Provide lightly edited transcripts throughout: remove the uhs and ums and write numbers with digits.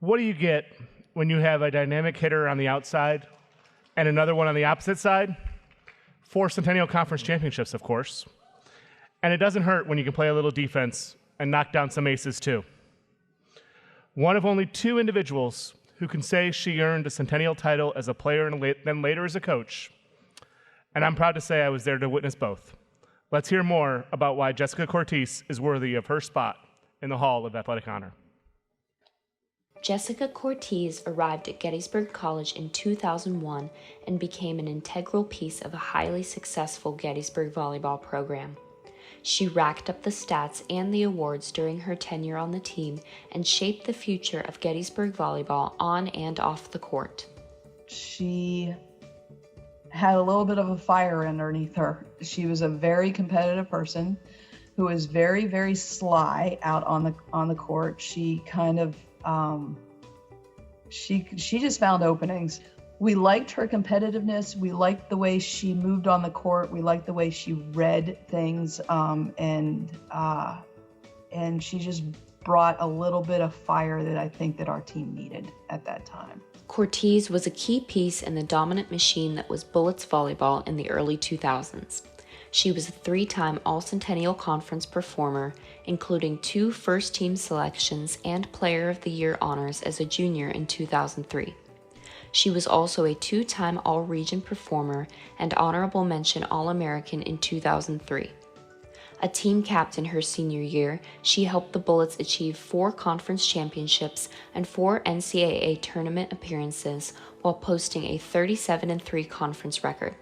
What do you get when you have a dynamic hitter on the outside and another one on the opposite side? 4 Centennial Conference championships, of course. And it doesn't hurt when you can play a little defense and knock down some aces too. One of only 2 individuals who can say she earned a Centennial title as a player and then later as a coach. And I'm proud to say I was there to witness both. Let's hear more about why Jessica Cortese is worthy of her spot in the Hall of Athletic Honor. Jessica Cortese arrived at Gettysburg College in 2001 and became an integral piece of a highly successful Gettysburg volleyball program. She racked up the stats and the awards during her tenure on the team and shaped the future of Gettysburg volleyball on and off the court. She had a little bit of a fire underneath her. She was a very competitive person who was very, very sly out on the court. She kind of she just found openings. We liked her competitiveness. We liked the way she moved on the court. We liked the way she read things, and she just brought a little bit of fire that I think that our team needed at that time. Cortese was a key piece in the dominant machine that was Bullets volleyball in the early 2000s. She was a 3-time All-Centennial Conference performer, including 2 first-team selections and Player of the Year honors as a junior in 2003. She was also a 2-time All-Region performer and honorable mention All-American in 2003. A team captain her senior year, she helped the Bullets achieve 4 conference championships and 4 NCAA tournament appearances while posting a 37-3 conference record.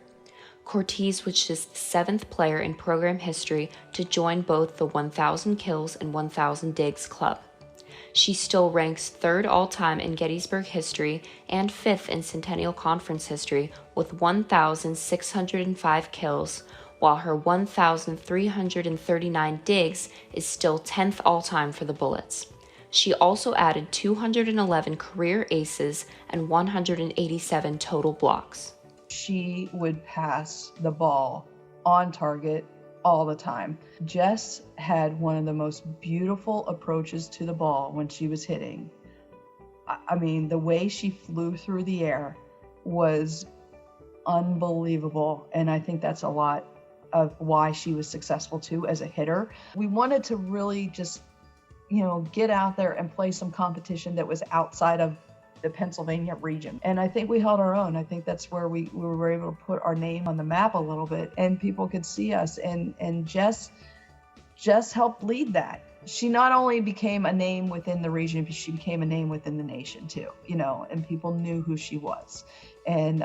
Cortese was just the 7th player in program history to join both the 1,000 kills and 1,000 digs club. She still ranks 3rd all-time in Gettysburg history and 5th in Centennial Conference history with 1,605 kills, while her 1,339 digs is still 10th all-time for the Bullets. She also added 211 career aces and 187 total blocks. She would pass the ball on target all the time. Jess had one of the most beautiful approaches to the ball when she was hitting. I mean, the way she flew through the air was unbelievable, and I think that's a lot of why she was successful too as a hitter. We wanted to really just, get out there and play some competition that was outside of the Pennsylvania region. And I think we held our own. I think that's where we were able to put our name on the map a little bit and people could see us. And Jess helped lead that. She not only became a name within the region, but she became a name within the nation too, and people knew who she was, and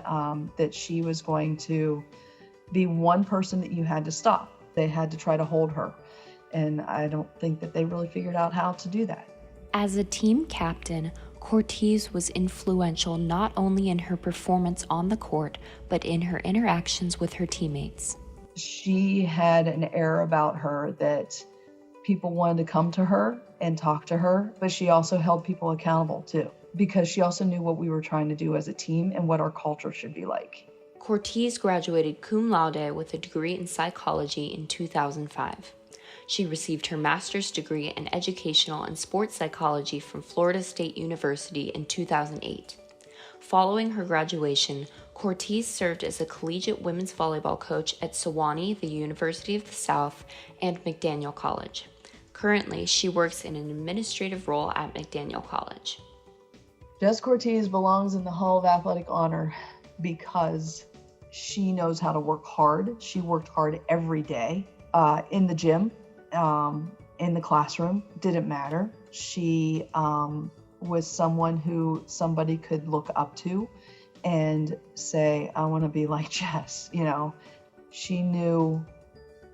that she was going to be one person that you had to stop. They had to try to hold her. And I don't think that they really figured out how to do that. As a team captain, Cortese was influential not only in her performance on the court, but in her interactions with her teammates. She had an air about her that people wanted to come to her and talk to her, but she also held people accountable too, because she also knew what we were trying to do as a team and what our culture should be like. Cortese graduated cum laude with a degree in psychology in 2005. She received her master's degree in educational and sports psychology from Florida State University in 2008. Following her graduation, Cortese served as a collegiate women's volleyball coach at Sewanee, the University of the South, and McDaniel College. Currently, she works in an administrative role at McDaniel College. Jess Cortese belongs in the Hall of Athletic Honor because she knows how to work hard. She worked hard every day in the gym. In the classroom, didn't matter. She was someone who somebody could look up to and say, I want to be like Jess. She knew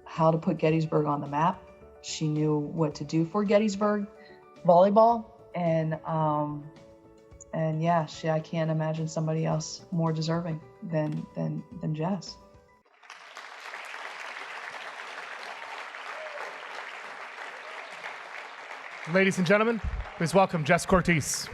how to put Gettysburg on the map. She knew what to do for Gettysburg volleyball. And yeah, I can't imagine somebody else more deserving than Jess. Ladies and gentlemen, please welcome Jess Cortese.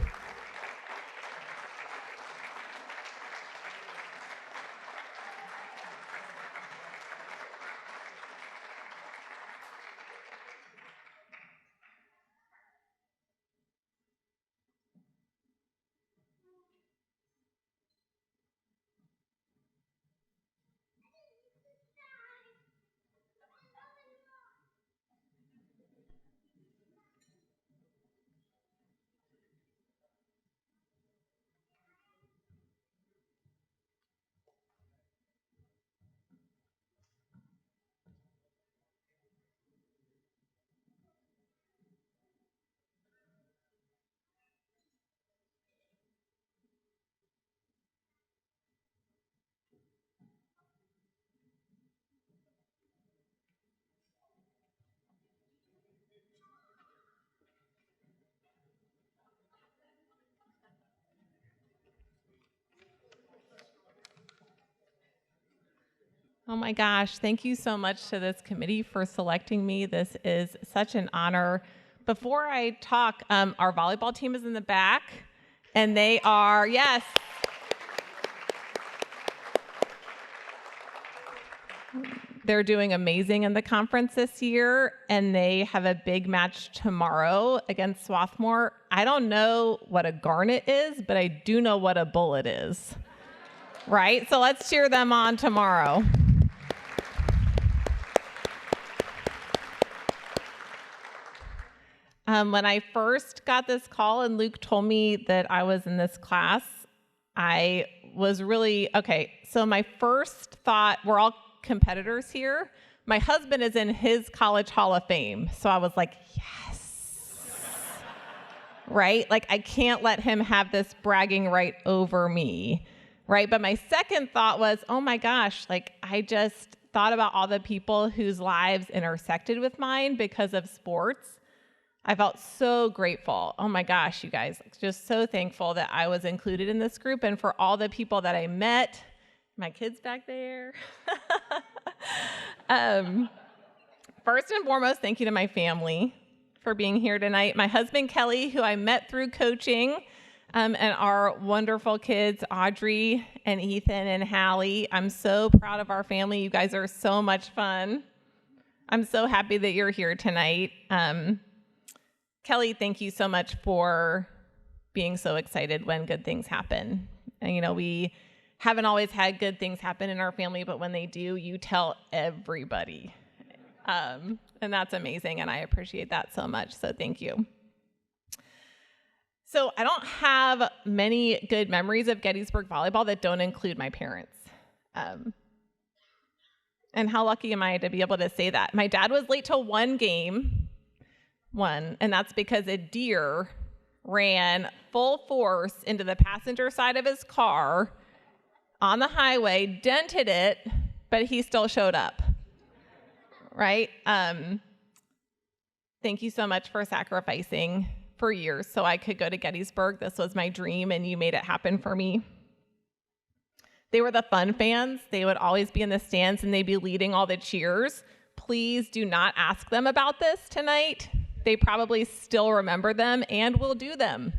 Oh my gosh, thank you so much to this committee for selecting me. This is such an honor. Before I talk, our volleyball team is in the back, and they are, yes. They're doing amazing in the conference this year, and they have a big match tomorrow against Swarthmore. I don't know what a garnet is, but I do know what a bullet is, right? So let's cheer them on tomorrow. When I first got this call and Luke told me that I was in this class, I was really, okay, so my first thought, we're all competitors here. My husband is in his college hall of fame. So I was like, yes, right? Like I can't let him have this bragging right over me, right? But my second thought was, oh my gosh, like I just thought about all the people whose lives intersected with mine because of sports. I felt so grateful. Oh my gosh, you guys, just so thankful that I was included in this group and for all the people that I met. My kids back there. First and foremost, thank you to my family for being here tonight. My husband, Kelly, who I met through coaching, and our wonderful kids, Audrey and Ethan and Hallie. I'm so proud of our family. You guys are so much fun. I'm so happy that you're here tonight. Kelly, thank you so much for being so excited when good things happen. And, you know, we haven't always had good things happen in our family, but when they do, you tell everybody. And that's amazing, and I appreciate that so much, so thank you. So I don't have many good memories of Gettysburg volleyball that don't include my parents. And how lucky am I to be able to say that? My dad was late to one game, and that's because a deer ran full force into the passenger side of his car on the highway, dented it, but he still showed up, right? Thank you so much for sacrificing for years so I could go to Gettysburg. This was my dream, and you made it happen for me. They were the fun fans. They would always be in the stands, and they'd be leading all the cheers. Please do not ask them about this tonight. They probably still remember them and will do them.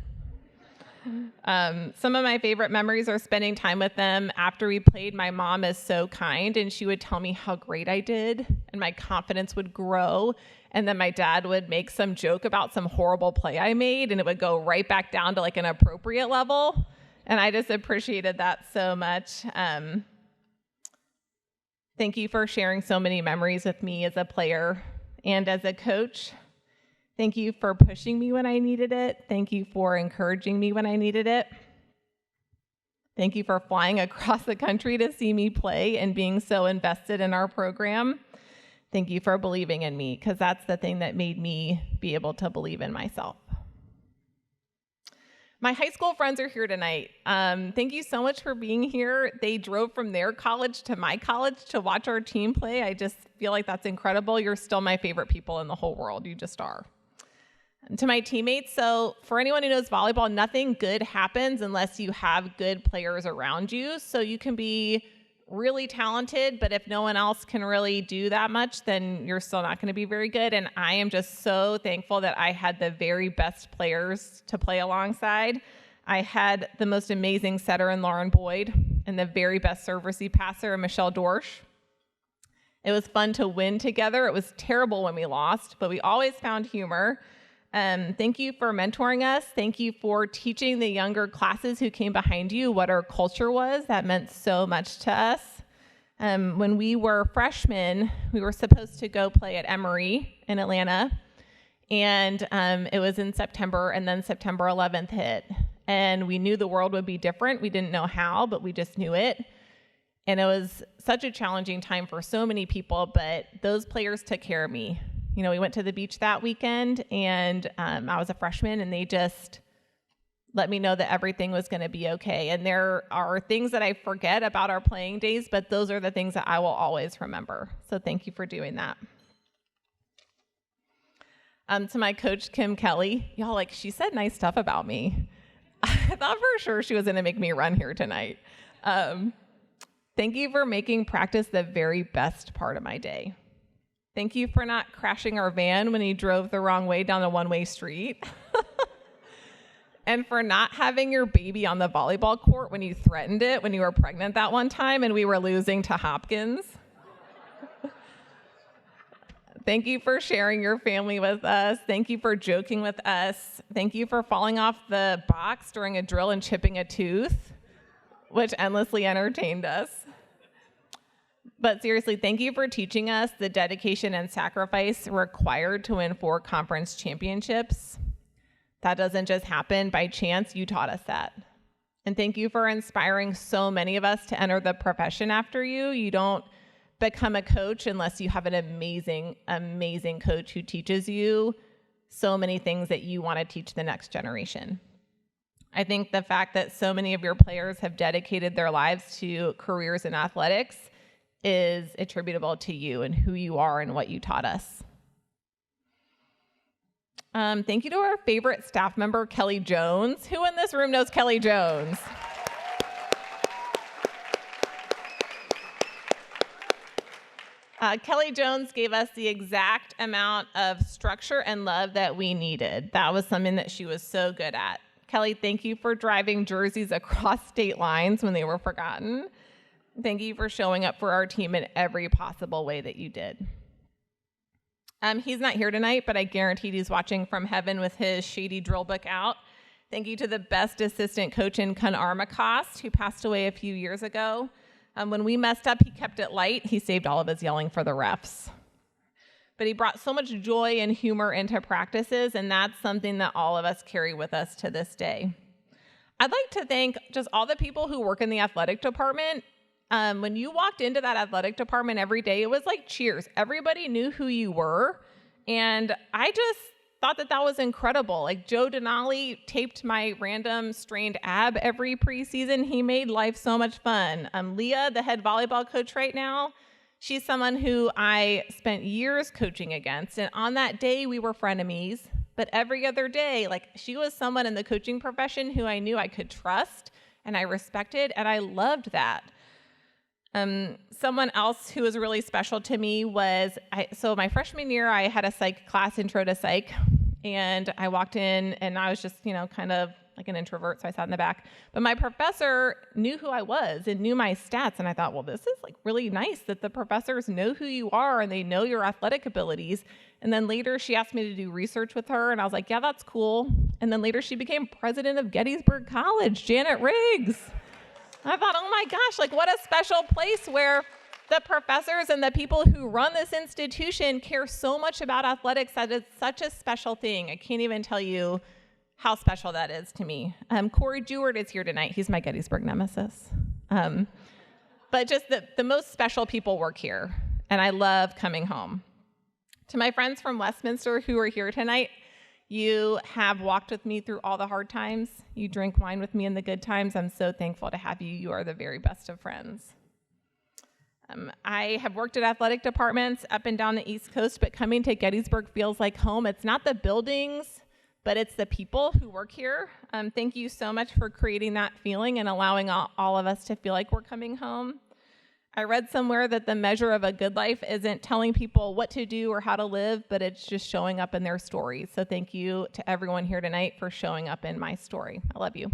Some of my favorite memories are spending time with them. After we played, my mom is so kind, and she would tell me how great I did, and my confidence would grow. And then my dad would make some joke about some horrible play I made, and it would go right back down to like an appropriate level. And I just appreciated that so much. Thank you for sharing so many memories with me as a player and as a coach. Thank you for pushing me when I needed it. Thank you for encouraging me when I needed it. Thank you for flying across the country to see me play and being so invested in our program. Thank you for believing in me, because that's the thing that made me be able to believe in myself. My high school friends are here tonight. Thank you so much for being here. They drove from their college to my college to watch our team play. I just feel like that's incredible. You're still my favorite people in the whole world. You just are. And to my teammates, so for anyone who knows volleyball, nothing good happens unless you have good players around you. So you can be really talented, but if no one else can really do that much, then you're still not going to be very good. And I am just so thankful that I had the very best players to play alongside. I had the most amazing setter in Lauren Boyd and the very best serve receive passer in Michelle Dorsch. It was fun to win together. It was terrible when we lost, but we always found humor. Thank you for mentoring us. Thank you for teaching the younger classes who came behind you what our culture was. That meant so much to us. When we were freshmen, we were supposed to go play at Emory in Atlanta, and it was in September, and then September 11th hit, and we knew the world would be different. We didn't know how, but we just knew it, and it was such a challenging time for so many people, but those players took care of me. You know, we went to the beach that weekend, and I was a freshman, and they just let me know that everything was going to be okay. And there are things that I forget about our playing days, but those are the things that I will always remember. So thank you for doing that. To my coach, Kim Kelly, y'all, like, she said nice stuff about me. I thought for sure she was going to make me run here tonight. Thank you for making practice the very best part of my day. Thank you for not crashing our van when he drove the wrong way down a one-way street. And for not having your baby on the volleyball court when you threatened it when you were pregnant that one time and we were losing to Hopkins. Thank you for sharing your family with us. Thank you for joking with us. Thank you for falling off the box during a drill and chipping a tooth, which endlessly entertained us. But seriously, thank you for teaching us the dedication and sacrifice required to win 4 conference championships. That doesn't just happen by chance. You taught us that. And thank you for inspiring so many of us to enter the profession after you. You don't become a coach unless you have an amazing, amazing coach who teaches you so many things that you want to teach the next generation. I think the fact that so many of your players have dedicated their lives to careers in athletics is attributable to you and who you are and what you taught us. Thank you to our favorite staff member, Kelly Jones. Who in this room knows Kelly Jones? Kelly Jones gave us the exact amount of structure and love that we needed. That was something that she was so good at. Kelly, thank you for driving jerseys across state lines when they were forgotten. Thank you for showing up for our team in every possible way that you did. He's not here tonight, but I guarantee he's watching from heaven with his shady drill book out. Thank you to the best assistant coach in Kun Armacost, who passed away a few years ago. When we messed up, he kept it light. He saved all of us yelling for the refs. But he brought so much joy and humor into practices, and that's something that all of us carry with us to this day. I'd like to thank just all the people who work in the athletic department. When you walked into that athletic department every day, it was like cheers. Everybody knew who you were, and I just thought that that was incredible. Like Joe Denali taped my random strained ab every preseason. He made life so much fun. Leah, the head volleyball coach right now, she's someone who I spent years coaching against, and on that day we were frenemies, but every other day, like she was someone in the coaching profession who I knew I could trust and I respected, and I loved that. Someone else who was really special to me was, so my freshman year, I had a psych class, intro to psych, and I walked in and I was just, kind of like an introvert, so I sat in the back. But my professor knew who I was and knew my stats, and I thought, well, this is like really nice that the professors know who you are and they know your athletic abilities. And then later she asked me to do research with her, and I was like, yeah, that's cool. And then later she became president of Gettysburg College, Janet Riggs. I thought, oh my gosh, like what a special place where the professors and the people who run this institution care so much about athletics that it's such a special thing. I can't even tell you how special that is to me. Corey Jewart is here tonight. He's my Gettysburg nemesis. But just the most special people work here, and I love coming home. To my friends from Westminster who are here tonight, you have walked with me through all the hard times. You drink wine with me in the good times. I'm so thankful to have you. You are the very best of friends. I have worked at athletic departments up and down the East Coast, but coming to Gettysburg feels like home. It's not the buildings, but it's the people who work here. Thank you so much for creating that feeling and allowing all of us to feel like we're coming home. I read somewhere that the measure of a good life isn't telling people what to do or how to live, but it's just showing up in their stories. So thank you to everyone here tonight for showing up in my story. I love you.